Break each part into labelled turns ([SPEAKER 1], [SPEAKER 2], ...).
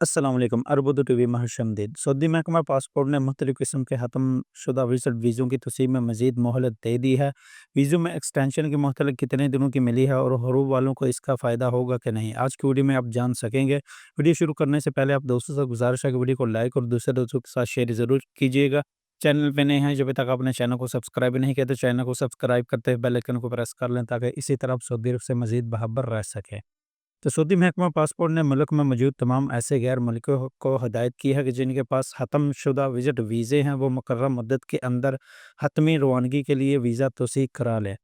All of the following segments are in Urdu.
[SPEAKER 1] السلام علیکم اربد ٹی وی محشمدید سعودی محکمہ پاسپورٹ نے مختلف قسم کے ختم شدہ وزٹ ویزوں کی توسیع میں مزید مہلت دے دی ہے۔ ویزوں میں ایکسٹینشن کی مہلت کتنے دنوں کی ملی ہے اور حروب والوں کو اس کا فائدہ ہوگا کہ نہیں، آج کی ویڈیو میں آپ جان سکیں گے۔ ویڈیو شروع کرنے سے پہلے آپ دوستوں سے گزارش ہے کہ ویڈیو کو لائک اور دوسرے دوستوں کے ساتھ شیئر ضرور کیجیے گا۔ چینل پہ نئے ہیں، جب تک آپ نے چینل کو سبسکرائب نہیں کیا تو چینل کو سبسکرائب کرتے ہوئے بیل آئیکن کو پریس کر لیں تاکہ اسی طرح آپ سعودی عرب سے مزید باخبر رہ سکیں۔ تو سعودی محکمہ پاسپورٹ نے ملک میں موجود تمام ایسے غیر ملکیوں کو ہدایت کی ہے کہ جن کے پاس ختم شدہ وزٹ ویزے ہیں وہ مقررہ مدت کے اندر حتمی روانگی کے لیے ویزا توثیق کرا لیں۔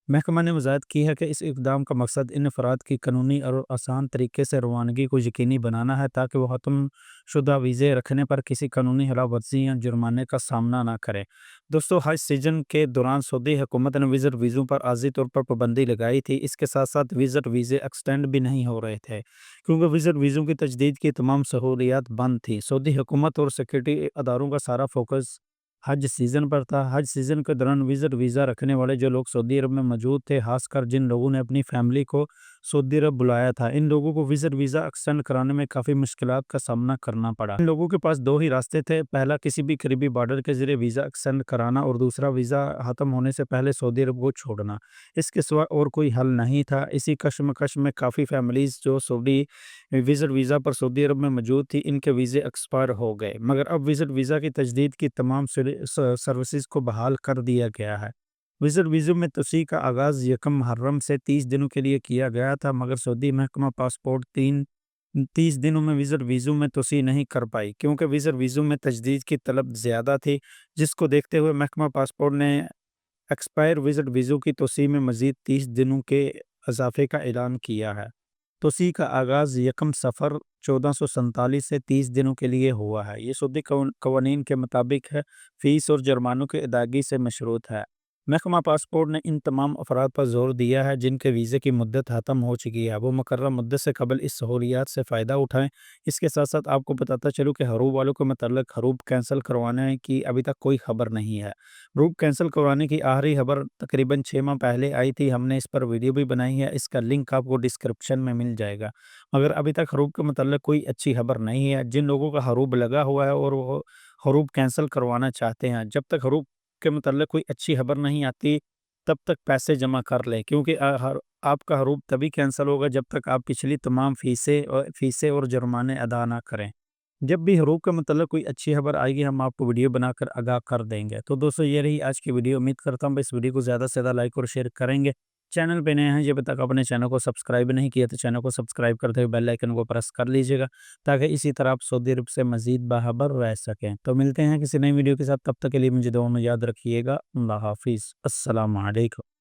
[SPEAKER 1] محکمہ نے وضاحت کی ہے کہ اس اقدام کا مقصد ان افراد کی قانونی اور آسان طریقے سے روانگی کو یقینی بنانا ہے تاکہ وہ ختم شدہ ویزے رکھنے پر کسی قانونی خلاف ورزی یا جرمانے کا سامنا نہ کریں۔ دوستو، حج سیزن کے دوران سعودی حکومت نے وزٹ ویزوں پر عارضی طور پر پابندی لگائی تھی۔ اس کے ساتھ ساتھ وزٹ ویزے ایکسٹینڈ بھی نہیں ہو رہے تھے کیونکہ وزٹ ویزوں کی تجدید کی تمام سہولیات بند تھی۔ سعودی حکومت اور سیکورٹی اداروں کا سارا فوکس حج سیزن پر تھا۔ حج سیزن کے دوران وزٹ ویزا رکھنے والے جو لوگ سعودی عرب میں موجود تھے، خاص کر جن لوگوں نے اپنی فیملی کو سعودی عرب بلایا تھا، ان لوگوں کو وزٹ ویزا ایکسٹینڈ کرانے میں کافی مشکلات کا سامنا کرنا پڑا۔ ان لوگوں کے پاس دو ہی راستے تھے، پہلا کسی بھی قریبی بارڈر کے ذریعے ویزا ایکسٹینڈ کرانا اور دوسرا ویزا ختم ہونے سے پہلے سعودی عرب کو چھوڑنا۔ اس کے سوا اور کوئی حل نہیں تھا۔ اسی کشمکش میں کافی فیملیز جو سعودی وزٹ ویزا پر سعودی عرب میں موجود تھی، ان کے ویزے ایکسپائر ہو گئے، مگر اب وزٹ ویزا کی تجدید کی تمام سروسز کو بحال کر دیا گیا ہے۔ وزٹ ویزوں میں توسیع کا آغاز یکم محرم سے 30 دنوں کے لیے کیا گیا تھا، مگر سعودی محکمہ پاسپورٹ 30 دنوں میں وزٹ ویزوں میں توسیع نہیں کر پائی کیونکہ وزٹ ویزوں میں تجدید کی طلب زیادہ تھی، جس کو دیکھتے ہوئے محکمہ پاسپورٹ نے ایکسپائر وزٹ ویزوں کی توسیع میں مزید 30 دنوں کے اضافے کا اعلان کیا ہے۔ توسیع کا آغاز یکم صفر 1447 سے 30 دنوں کے لیے ہوا ہے۔ یہ سعودی قوانین کے مطابق ہے، فیس اور جرمانوں کی ادائیگی سے مشروط ہے۔ محکمہ پاسپورٹ نے ان تمام افراد پر زور دیا ہے جن کے ویزے کی مدت ختم ہو چکی ہے، وہ مقررہ مدت سے قبل اس سہولیات سے فائدہ اٹھائیں۔ اس کے ساتھ ساتھ آپ کو بتاتا چلوں کہ حروب والوں کے متعلق حروب کینسل کروانے کی ابھی تک کوئی خبر نہیں ہے۔ حروب کینسل کروانے کی آخری خبر تقریباً 6 ماہ پہلے آئی تھی، ہم نے اس پر ویڈیو بھی بنائی ہے، اس کا لنک آپ کو ڈسکرپشن میں مل جائے گا، مگر ابھی تک حروب کے متعلق کوئی اچھی خبر نہیں ہے۔ جن لوگوں کا حروب لگا ہوا ہے اور وہ حروب کینسل کروانا چاہتے ہیں، جب تک حروب کے متعلق کوئی اچھی خبر نہیں آتی تب تک پیسے جمع کر لیں، کیونکہ آپ کا حروب تبھی کینسل ہوگا جب تک آپ پچھلی تمام فیسیں اور جرمانے ادا نہ کریں۔ جب بھی حروب کے متعلق کوئی اچھی خبر آئے گی ہم آپ کو ویڈیو بنا کر آگاہ کر دیں گے۔ تو دوستو، یہ رہی آج کی ویڈیو، امید کرتا ہوں اس ویڈیو کو زیادہ سے زیادہ لائک اور شیئر کریں گے۔ چینل پہ نئے ہیں، جب تک اپنے چینل کو سبسکرائب نہیں کیا تو چینل کو سبسکرائب کرتے ہوئے بیل آئیکن کو پریس کر لیجیے گا تاکہ اسی طرح آپ سعودی عرب سے مزید باخبر رہ سکیں۔ تو ملتے ہیں کسی نئی ویڈیو کے ساتھ، تب تک کے لیے مجھے دعاؤں میں یاد رکھیے گا۔ اللہ حافظ، السلام علیکم۔